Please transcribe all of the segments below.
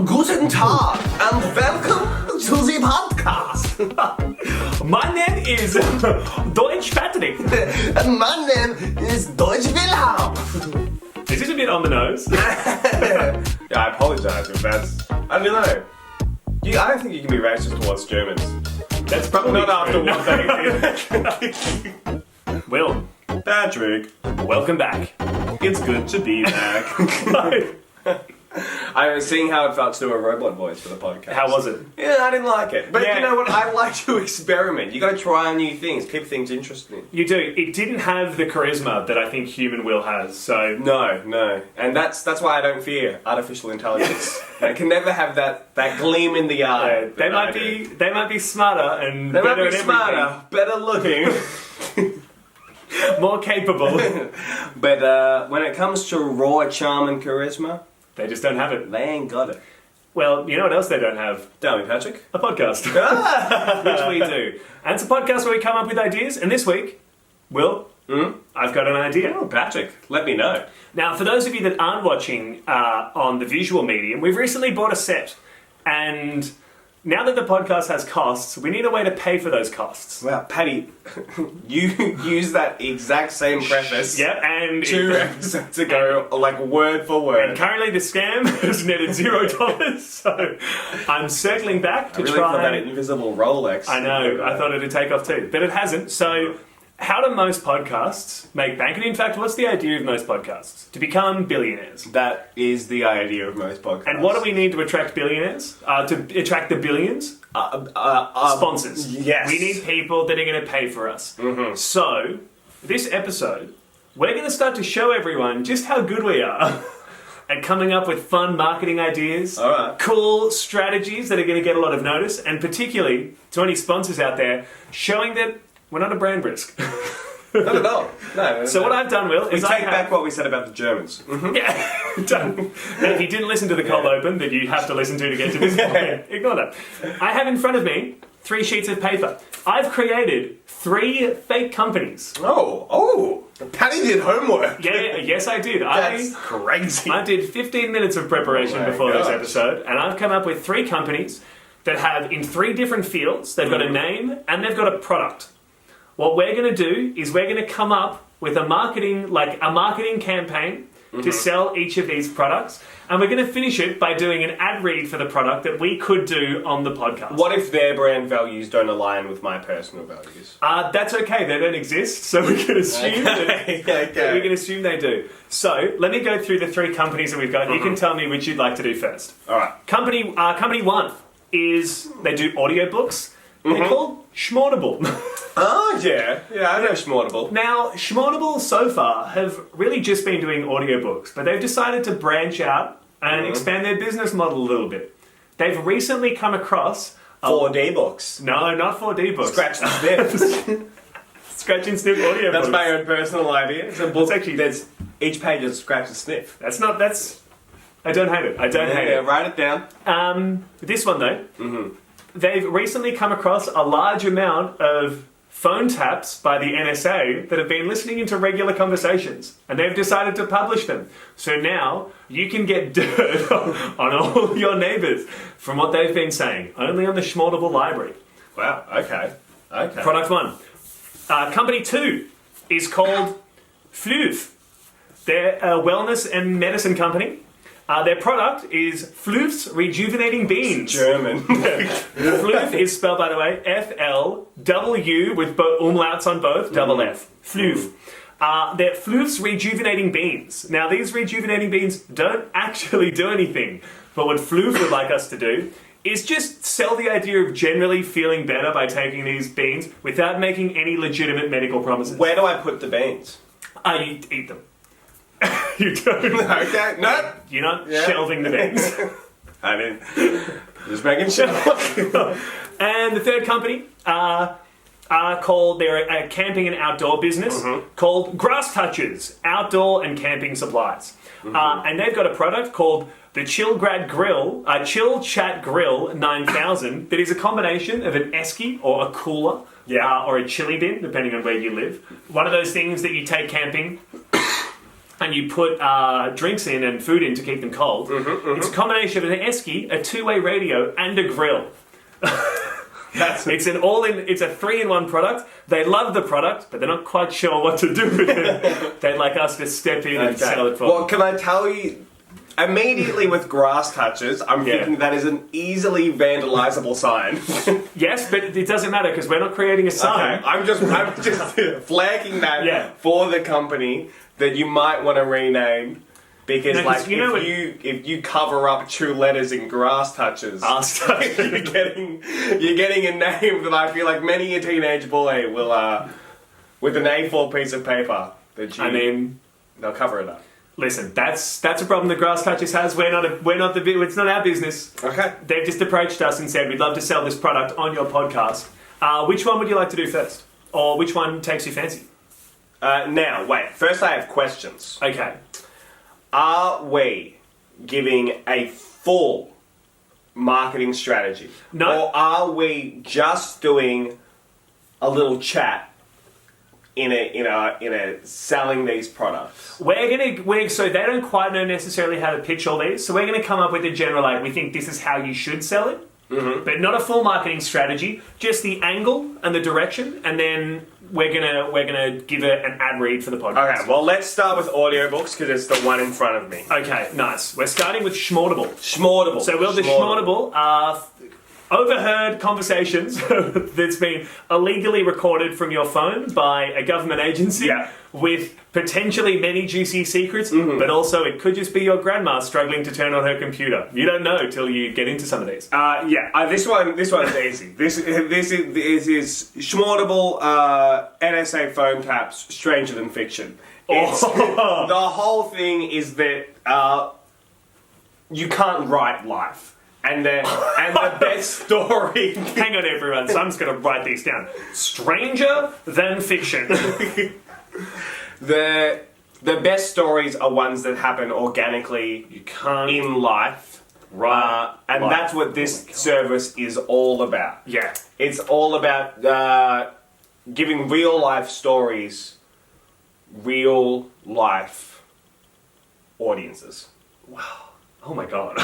Guten Tag and welcome to the podcast. My name is Deutsch Patrick. And my name is Deutsch Wilhelm. Is this a bit on the nose? Yeah, I apologise if that's... I don't know. I don't think you can be racist towards Germans. That's probably Not true. after what they did. Will, Patrick, welcome back. it's good to be back. I was seeing how it felt to do a robot voice for the podcast. How was it? Yeah, I didn't like it. But Yeah. you know what? I like to experiment. You got to try new things, keep things interesting. You do. It didn't have the charisma that I think human will has. So No. And that's why I don't fear artificial intelligence. They can never have that gleam in the eye. they might be smarter and They might better be at smarter, better looking. everything, more capable. But when it comes to raw charm and charisma, They just don't have it. they ain't got it. Well, you know what else they don't have? Tell me, Patrick. A podcast. Which we do. And it's a podcast where we come up with ideas. And this week, Will, I've got an idea. Oh, Patrick, let me know. Now, for those of you that aren't watching on the visual medium, we've recently bought a set. And now that the podcast has costs, we need a way to pay for those costs. Well, Paddy, you used that exact same preface Yep, and 2 episodes ago, like word for word. and currently the scam has netted $0, so I'm circling back to I really try. thought that invisible Rolex. I know, I thought it'd take off too, but it hasn't. So, how do most podcasts make bank? And in fact, what's the idea of most podcasts? To become billionaires. That is the idea of most podcasts. And what do we need to attract billionaires? To attract the billions? Sponsors. Yes. We need people that are going to pay for us. Mm-hmm. So, this episode, we're going to start to show everyone just how good we are at coming up with fun marketing ideas, All right. cool strategies that are going to get a lot of notice, and particularly to any sponsors out there, showing that we're not a brand risk. Not at all. No. So what I've done, Will, we is take I have... back what we said about the Germans. Yeah, done. And if you didn't listen to the cold open that you have to listen to get to this point, ignore that. I have in front of me 3 sheets of paper. I've created 3 fake companies. Oh, Paddy did homework. Yeah, yes I did. That's crazy. I did 15 minutes of preparation Oh my before this gosh. episode, and I've come up with 3 companies that have in 3 different fields. They've got a name and they've got a product. What we're going to do is we're going to come up with a marketing campaign to sell each of these products, and we're going to finish it by doing an ad read for the product that we could do on the podcast. What if their brand values don't align with my personal values? That's okay. They don't exist, so we can assume Okay. we can assume they do. So let me go through the 3 companies that we've got. You can tell me which you'd like to do first. All right. Company 1 is they do audiobooks. They're called Schmortable. Oh, yeah. Yeah, I know Schmortable. Now, Schmortable so far have really just been doing audiobooks, but they've decided to branch out and expand their business model a little bit. They've recently come across 4D books. No, not 4D books. Scratch and sniff. Scratch and sniff audiobooks. That's my own personal idea. It's a book. actually- There's each page is scratch and sniff. That's I don't hate it. I don't hate Yeah, it. write it down. This one though, they've recently come across a large amount of phone taps by the NSA that have been listening into regular conversations, and they've decided to publish them. So now you can get dirt on all your neighbours from what they've been saying, only on the Schmortable library. Wow. Okay. Product 1. Company 2 is called Floof. They're a wellness and medicine company. Their product is Floof's Rejuvenating Beans. German. Floof is spelled, by the way, F-L-W with umlauts on both, double F. Floof. They're Floof's Rejuvenating Beans. Now, these rejuvenating beans don't actually do anything, but what Floof would like us to do is just sell the idea of generally feeling better by taking these beans without making any legitimate medical promises. Where do I put the beans? You eat them. You don't. Okay. No. You're not Yeah. shelving the beans. I didn't. Just making sure. And the third company are called, they're a camping and outdoor business called Grass Touchers, outdoor and camping supplies. And they've got a product called the Chill Chat Grill 9000 that is a combination of an esky or a cooler or a chili bin, depending on where you live. One of those things that you take camping and you put drinks in and food in to keep them cold. It's a combination of an esky, a two-way radio, and a grill. It's a 3-in-1 product. They love the product, but they're not quite sure what to do with it. They'd like us to step in and sell it for them. Well, can I tell you, immediately with grass touches, I'm thinking that is an easily vandalizable sign. Yes, but it doesn't matter because we're not creating a sign. Okay, I'm just flagging that for the company that you might want to rename. Because No, 'cause if you cover up 2 letters in grass touches, you're getting a name that I feel like many a teenage boy will with an A4 piece of paper they'll cover it up. Listen, that's a problem the Grass Touches has. It's not our business. Okay. They've just approached us and said we'd love to sell this product on your podcast. Which one would you like to do first, or which one takes your fancy? Now, wait. First, I have questions. Okay. Are we giving a full marketing strategy? No. Or are we just doing a little chat in a selling these products? So they don't quite know necessarily how to pitch all these. So we're gonna come up with a general we think this is how you should sell it. But not a full marketing strategy, just the angle and the direction, and then we're gonna give it an ad read for the podcast. Okay, well let's start with audiobooks because it's the one in front of me. Okay, nice. We're starting with Schmaudible. Schmaudible. So we'll do Schmaudible. Overheard conversations that's been illegally recorded from your phone by a government agency with potentially many juicy secrets, but also it could just be your grandma struggling to turn on her computer. You don't know till you get into some of these. This one is easy. This is Schmaudible NSA phone taps, Stranger Than Fiction. The whole thing is that you can't write life. And the best story. Hang on, everyone. So I'm just going to write these down. Stranger Than Fiction. The best stories are ones that happen organically in life. Right. And that's what this service is all about. Yeah. It's all about giving real life stories, real life audiences. Wow. Oh my god.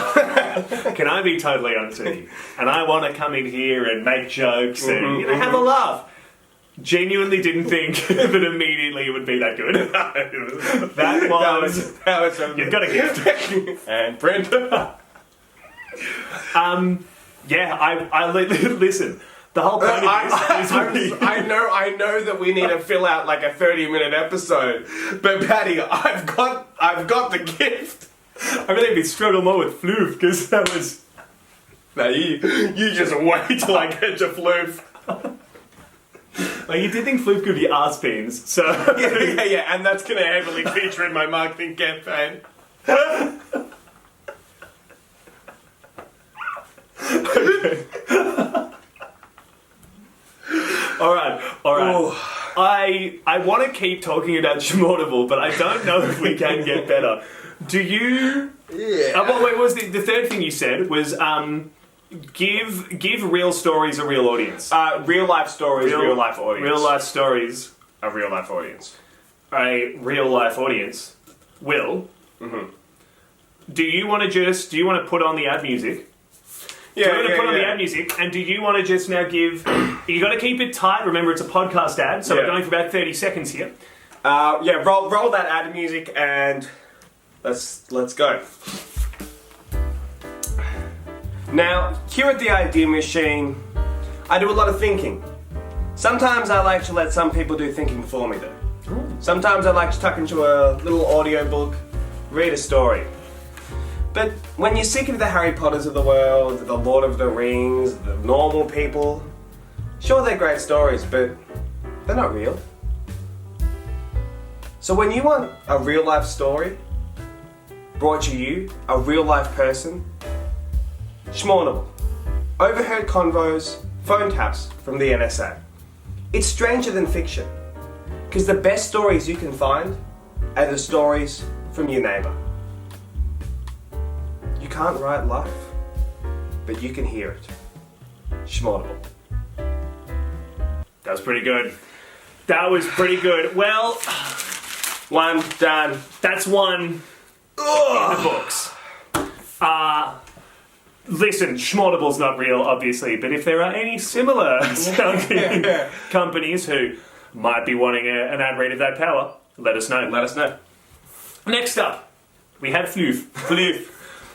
Can I be totally honest with you? And I want to come in here and make jokes and have a laugh. Genuinely didn't think that immediately it would be that good. That was you've got a gift. And print. I listen. The whole point of this is I know that we need to fill out like a 30-minute episode, but Paddy, I've got the gift. I really been struggling more with floof because that was. No, you just wait till I get your floof. Like you did think floof could be arse beans, so yeah, and that's gonna heavily feature in my marketing campaign. All right. Ooh. I want to keep talking about Schmaudible, but I don't know if we can get better. Do you? Yeah. What was the third thing you said was give real stories a real audience. Real life stories, real life audience. Real life stories, a real life audience. A real life audience. Will. Do you want to put on the ad music? Yeah, do you want to put on the ad music, and do you want to just now give? You got to keep it tight. Remember, it's a podcast ad, so we're going for about 30 seconds here. Roll that ad music and let's go. Now, here at the Idea Machine, I do a lot of thinking. Sometimes I like to let some people do thinking for me, though. Sometimes I like to tuck into a little audio book, read a story. But when you're sick of the Harry Potters of the world, the Lord of the Rings, the normal people, sure they're great stories, but they're not real. So when you want a real life story brought to you, a real life person, Schmaudible. Overheard convos, phone taps from the NSA. It's stranger than fiction, because the best stories you can find are the stories from your neighbour. You can't write life, but you can hear it. Schmaudible. That was pretty good. That was pretty good. Well, 1, Done. That's one in the books. Listen, Schmautable's not real, obviously, but if there are any similar sounding companies who might be wanting an ad read of that power, let us know. Let us know. Next up, we have Floof. Floof.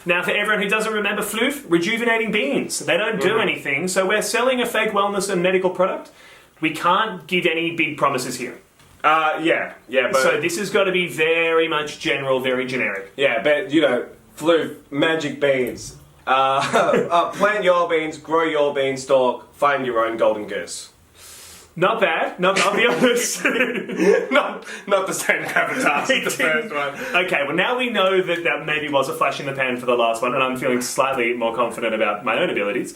Now, for everyone who doesn't remember Floof, rejuvenating beans. They don't do anything, so we're selling a fake wellness and medical product. We can't give any big promises here. Yeah, but So this has got to be very much general, very generic. yeah, but you know, Floof, magic beans. Plant your beans, grow your beanstalk, find your own golden goose. Not bad. I'll be honest. Not the same gravitas as the first one. Okay, well now we know that that maybe was a flash in the pan for the last one, and I'm feeling slightly more confident about my own abilities.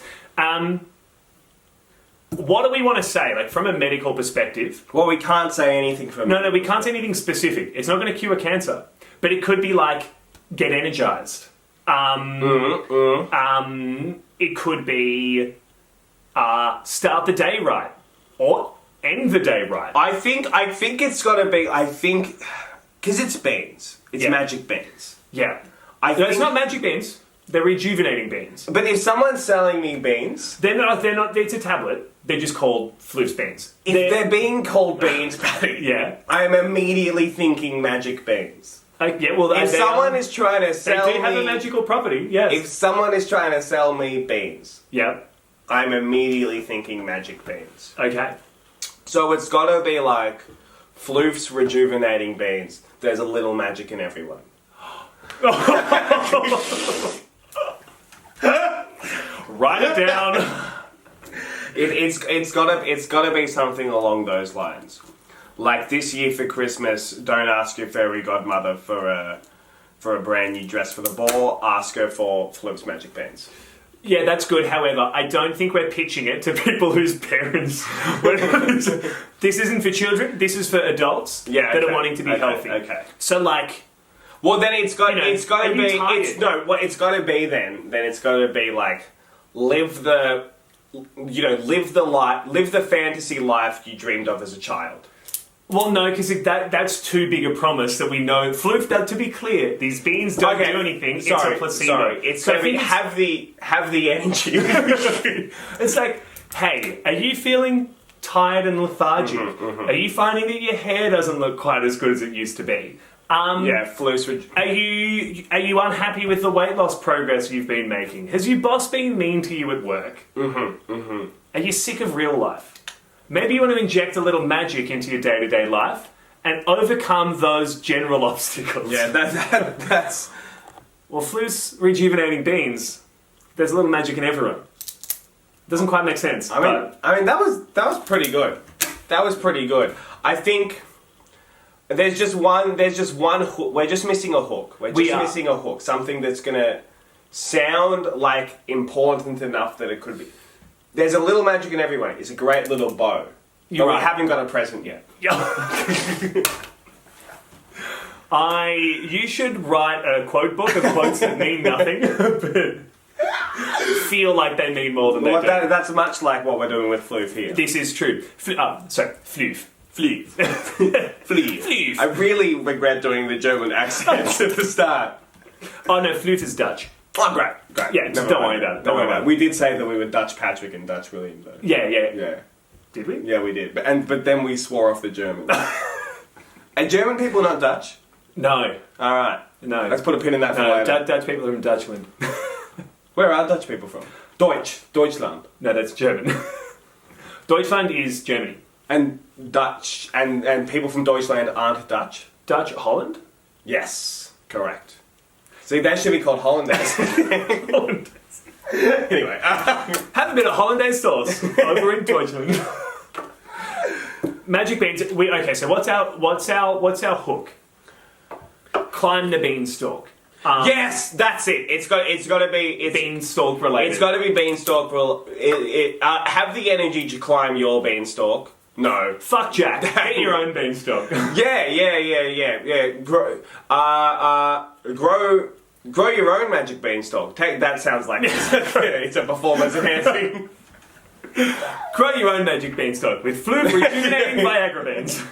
What do we want to say, like from a medical perspective? Well, we can't say anything from No, we can't say anything specific. It's not going to cure cancer, but it could be like get energized. It could be start the day right or end the day right. I think it's got to be. Because it's beans. It's Yeah. magic beans. Yeah, I no, think, it's not magic beans. They're rejuvenating beans. But if someone's selling me beans, They're not. It's a tablet. They're just called Floof's beans. if they're being called beans, Paddy, Yeah. I'm immediately thinking magic beans. Yeah. Well, If someone is trying to they sell do have a me, magical property. Yes. if someone is trying to sell me beans, Yeah. I'm immediately thinking magic beans. Okay. So it's got to be like Floof's rejuvenating beans. There's a little magic in everyone. Write it down. It's gotta be something along those lines. Like this year for Christmas, don't ask your fairy godmother for a brand new dress for the ball. Ask her for Floof's magic beans. Yeah, that's good. However, I don't think we're pitching it to people whose parents. This isn't for children. This is for adults that okay. are wanting to be Okay, healthy. okay. So, like, Well, then it's got You know, it's got are to you be tired? it's no what it's got to be then it's got to be like live the fantasy life you dreamed of as a child. well, no, because that's too big a promise that we know. Floof, to be clear, these beans don't do anything. It's a placebo. Sorry, it's So going to be think have the energy. it's like, hey, are you feeling tired and lethargic? Are you finding that your hair doesn't look quite as good as it used to be? Yeah, Floof's Are you unhappy with the weight loss progress you've been making? Has your boss been mean to you at work? Are you sick of real life? Maybe you want to inject a little magic into your day-to-day life and overcome those general obstacles. Yeah, that's Well, Floof's rejuvenating beans. There's a little magic in everyone. Doesn't quite make sense. I mean that was pretty good. That was pretty good. I think there's just one hook. We're just missing a hook. We're We just are. missing a hook. Something that's gonna sound like important enough that it could be. There's a little magic in everyone. It's a great little bow. You're but right. we haven't got a present yet. You should write a quote book of quotes that mean nothing, but feel like they mean more than they Well, do. that's much like what we're doing with Floof here. This is true. Floof. Floof. Floof. I really regret doing the German accents at the start. Oh no, Floof is Dutch. Oh, great. Yeah, Never don't mind. worry about it. Don't worry about it. We did say that we were Dutch Patrick and Dutch William, though. Yeah. Yeah. Did we? Yeah, we did. But then we swore off the German. Are German people not Dutch? No. Alright. No. Let's put a pin in that for No, later. Dutch people are from Dutchland. Where are Dutch people from? Deutschland. No, that's German. Deutschland is Germany. And Dutch, and people from Deutschland aren't Dutch? Dutch Holland? Yes, correct. See, they should be called Hollandaise. Anyway. Have a bit of Hollandaise sauce over in Deutschland. Magic beans. Okay, so what's our hook? Climb the beanstalk. Yes, that's it. It's got to be Beanstalk related. It's got to be beanstalk. Have the energy to climb your beanstalk. No. Fuck Jack. Get your own beanstalk. Yeah. Grow your own magic beanstalk. That sounds like it's a performance enhancing. Grow your own magic beanstalk with Floof rejuvenating Viagra beans.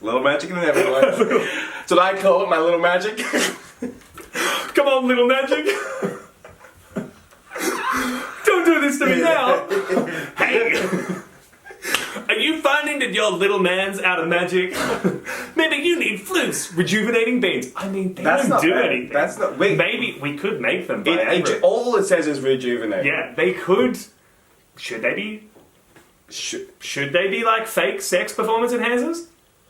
Little magic in everyone. That's what I call it, my little magic. Come on, little magic. Don't do this to me now. Hey. Are you finding that your little man's out of magic? Maybe you need Floof's rejuvenating beans. I mean, they That's don't not do bad. anything. That's not. Wait. Maybe we could make them. By All it says is rejuvenate. yeah, they could. Should they be? Should they be like fake sex performance enhancers?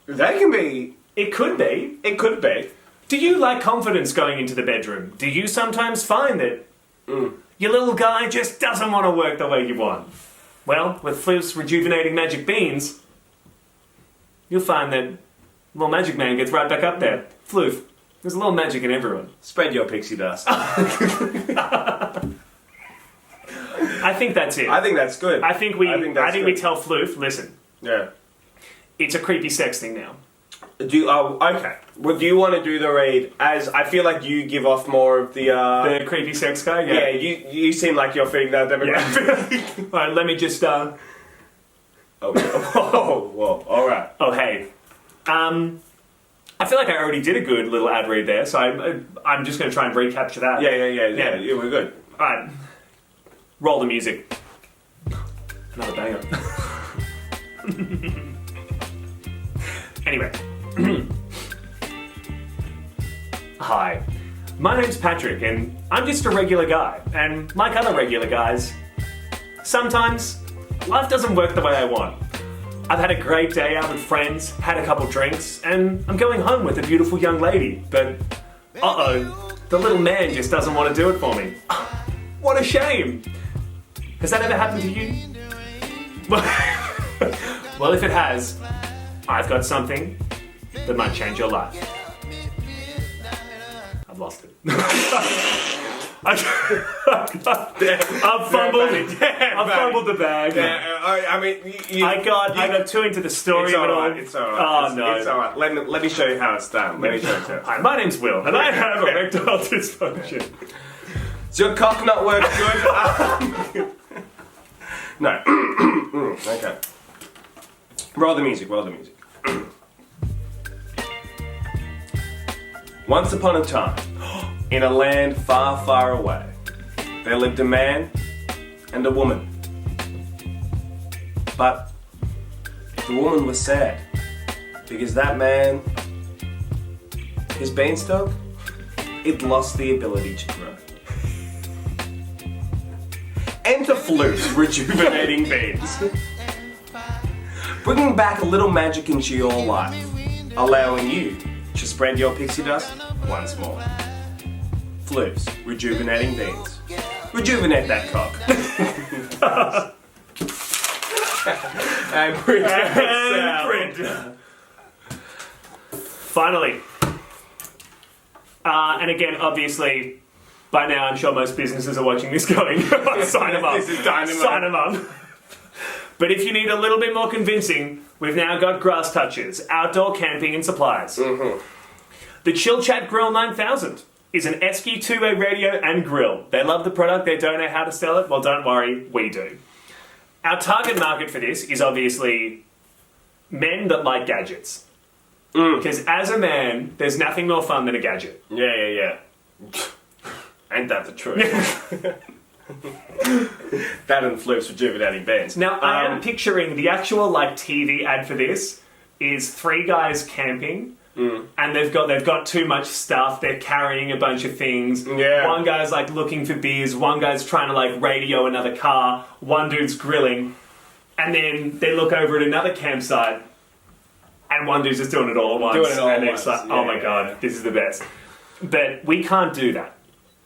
They can be. It could be. It could be. Do you lack confidence going into the bedroom? Do you sometimes find that your little guy just doesn't want to work the way you want? Well, with Floof's rejuvenating magic beans, you'll find that little magic man gets right back up there. Floof, there's a little magic in everyone. Spread your pixie dust. I think that's it. I think that's good. I think we good. tell Floof, listen, Yeah. it's a creepy sex thing now. Okay. Well, do you want to do the read as I feel like you give off more of the The creepy sex guy? yeah, you seem like you're fitting that demographic. Alright, let me just Oh, whoa, all right. Oh, hey. I feel like I already did a good little ad read there, so I'm just going to try and recapture that. Yeah, we're good. Alright. Roll the music. Another banger. Anyway. Hi. My name's Patrick, and I'm just a regular guy. And like other regular guys, sometimes life doesn't work the way I want. I've had a great day out with friends, had a couple drinks, and I'm going home with a beautiful young lady. But, uh-oh, the little man just doesn't want to do it for me. What a shame! Has that ever happened to you? Well, if it has, I've got something that might change your life. I've lost it. I've fumbled the bag. Yeah, I mean, I got too into the story. It's of it all. alright. It's alright. Oh no! It's alright. Let me show you how it's done. Let me show you. Hi, my name's Will, and I have erectile dysfunction. Does your cock not work good? No. Okay. Roll the music. Once upon a time, in a land far, far away, there lived a man and a woman. But the woman was sad because that man, his beanstalk, it lost the ability to grow. Enter Floof's rejuvenating beans, bringing back a little magic into your life, allowing you to spread your pixie dust once more. Floof's rejuvenating beans. Rejuvenate that cock. And print. Finally. And again, obviously, by now I'm sure most businesses are watching this going, sign them up. This is dynamite. Sign them up. But if you need a little bit more convincing, we've now got Grass Touches, outdoor camping and supplies. Mm-hmm. The Chill Chat Grill 9000 is an Esky two-way radio and grill. They love the product, they don't know how to sell it. Well, don't worry, we do. Our target market for this is obviously men that like gadgets. Because as a man, there's nothing more fun than a gadget. Yeah. Ain't that the truth? That and Floof's rejuvenating beans. Now, I am picturing the actual TV ad for this is three guys camping, and they've got too much stuff. They're carrying a bunch of things. Yeah. One guy's looking for beers. One guy's trying to radio another car. One dude's grilling, and then they look over at another campsite, and one dude's just doing it all at once. It's like, oh my god, this is the best. But we can't do that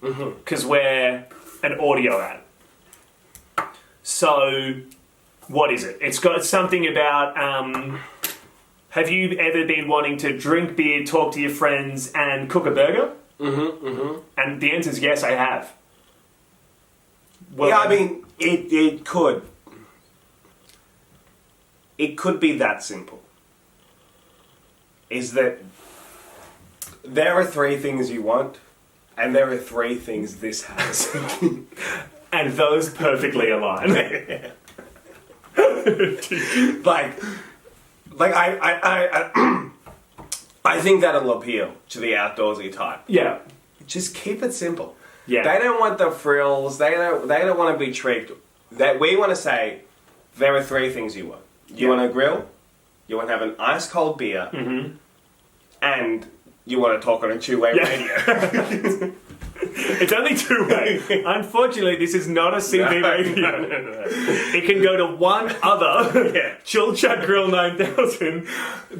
because we're an audio ad. So, what is it? It's got something about, have you ever been wanting to drink beer, talk to your friends, and cook a burger? And the answer is yes, I have. Well, yeah, I mean, it could. It could be that simple. Is that there are three things you want, and there are three things this has. and those perfectly align. I think that'll appeal to the outdoorsy type. Yeah. Just keep it simple. Yeah. They don't want the frills. They don't want to be tricked. That we want to say there are three things you want. You want to grill. You want to have an ice cold beer. Mm-hmm. And you want to talk on a two-way radio. It's only two-way. Unfortunately, this is not a CB radio. No. It can go to one other Chill Chat Grill 9000,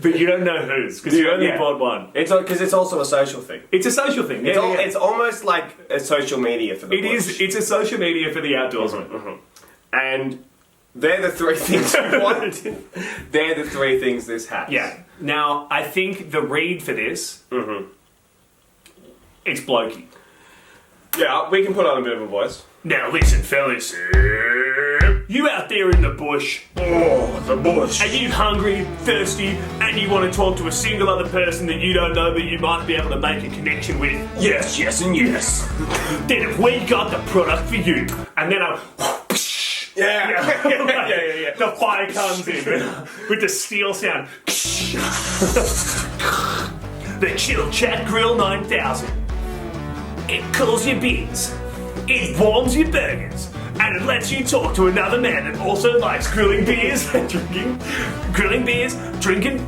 but you don't know whose, because you only bought one. It's because it's also a social thing. It's a social thing. It's almost like a social media for the It is. It's a social media for the outdoorsman. Mm-hmm. And they're the three things we want. They're the three things this has. Yeah. Now, I think the read for this, it's blokey. Yeah, we can put on a bit of a voice. Now listen, fellas. You out there in the bush. Oh, the bush. Are you hungry, thirsty, and you want to talk to a single other person that you don't know but you might be able to make a connection with? Yes, yes, and yes. Then have we got the product for you? And then Yeah. Yeah. the fire comes in with the steel sound. The Chill Chat Grill 9000. It cools your beers, it warms your burgers, and it lets you talk to another man that also likes grilling beers and grilling burgers, drinking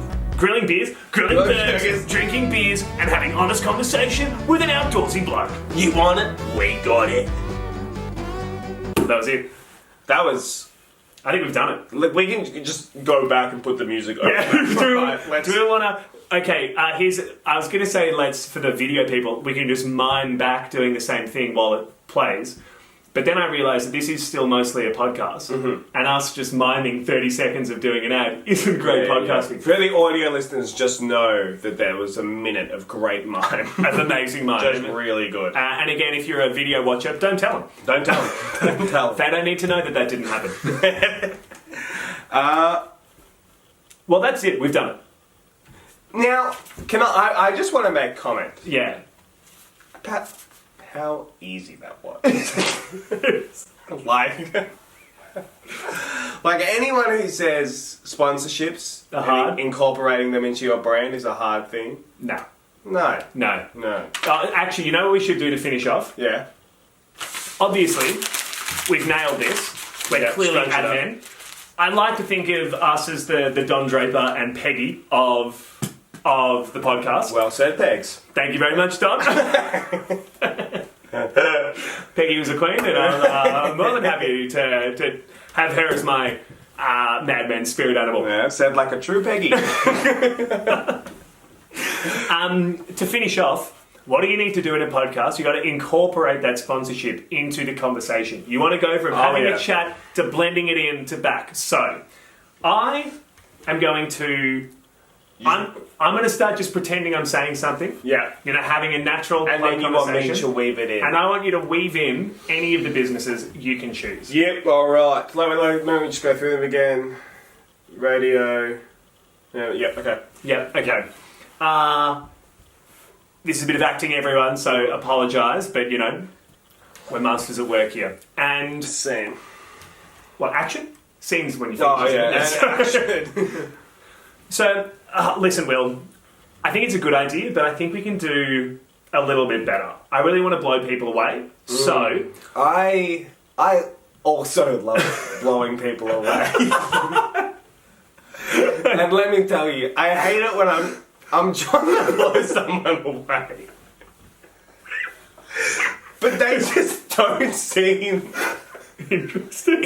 beers, and having honest conversation with an outdoorsy bloke. You want it? We got it. That was it. That was... I think we've done it. Look, we can just go back and put the music over. Yeah. Do we want to... Okay, I was going to say for the video people, we can just mime back doing the same thing while it plays. But then I realised that this is still mostly a podcast. Mm-hmm. And us just miming 30 seconds of doing an ad isn't great podcasting. For the audio listeners, just know that there was a minute of great mime. Of amazing mime. Just really good. And again, if you're a video watcher, don't tell them. Don't tell them. Don't tell them. They don't need to know that didn't happen. Well, that's it. We've done it. Now, I just want to make a comment Yeah. about how easy that was. like anyone who says sponsorships and incorporating them into your brand is a hard thing. No. No. No. Actually, you know what we should do to finish off? Yeah. Obviously, we've nailed this. We're clearly admin. I like to think of us as the Don Draper and Peggy of the podcast. Well said, Pegs. Thank you very much, Don. Peggy was a queen, and I'm more than happy to have her as my madman spirit animal. Yeah, said like a true Peggy. To finish off, what do you need to do in a podcast? You got to incorporate that sponsorship into the conversation. You want to go from having a chat to blending it in to back. So, I am going to... I'm going to start just pretending I'm saying something. Yeah. You know, having a natural and then you want me conversation. to weave it in. And I want you to weave in any of the businesses you can choose. Yep, alright. Let me just go through them again. Radio. Yep, okay. Yep, okay. This is a bit of acting, everyone, so apologise, but, you know, we're masters at work here. And... Scene. What, action? Scenes when you think. Oh, yeah. Action. So, listen, Will, I think it's a good idea, but I think we can do a little bit better. I really want to blow people away, so... I also love blowing people away. And let me tell you, I hate it when I'm trying to blow someone away. But they just don't seem... Interested.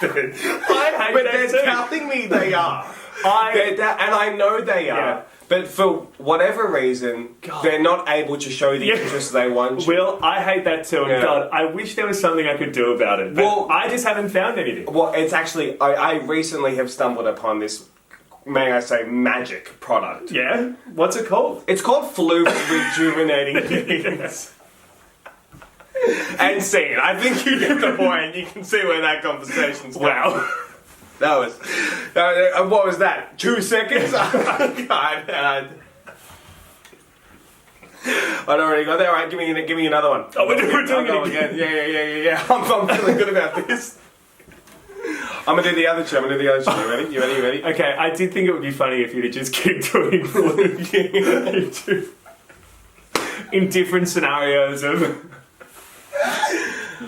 I hate But that they're too. telling me they are. And I know they are. Yeah. But for whatever reason, they're not able to show the interest they want to. Will, I hate that too, and Yeah. God, I wish there was something I could do about it. But Well- I just haven't found anything. Well, it's actually, I recently have stumbled upon this, may I say, magic product. Yeah? What's it called? It's called Flu Rejuvenating Beans. And scene. I think you get the point. You can see where that conversation's going. Wow. That was... what was that? 2 seconds? God. I already got that. All right, give me another one. Oh, we're doing I'll go it again. Yeah. I'm feeling good about this. I'm gonna do the other two. You ready? You ready? Okay, I did think it would be funny if you'd have just kept doing flute in different scenarios of.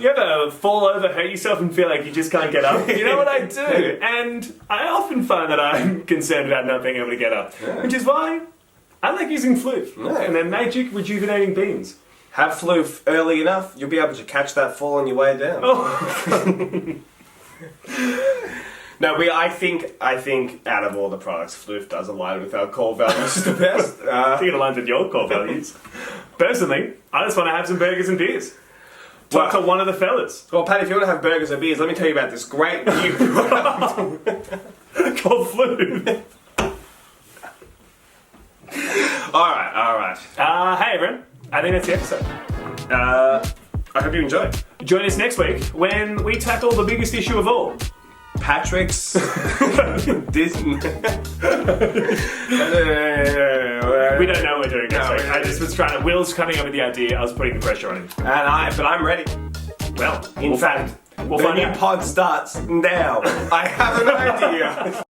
You ever fall over, hurt yourself, and feel like you just can't get up? You know what I do? And I often find that I'm concerned about not being able to get up, which is why I like using flute and their magic rejuvenating beans. Have floof early enough, you'll be able to catch that fall on your way down. Oh. No, I think out of all the products, floof does align with our core values the best. I think it aligns with your core values. Personally, I just want to have some burgers and beers. Talk to one of the fellas. Well, Pat, if you want to have burgers and beers, let me tell you about this great new product called flute. Alright. Hey everyone, I think that's the episode. I hope you enjoy. Join us next week when we tackle the biggest issue of all. Patrick's Disney. We don't know we're doing next week. I just was trying to. Will's coming up with the idea. I was putting the pressure on him. But I'm ready. Well, In fact, we'll the find new out. pod starts now. I have an idea.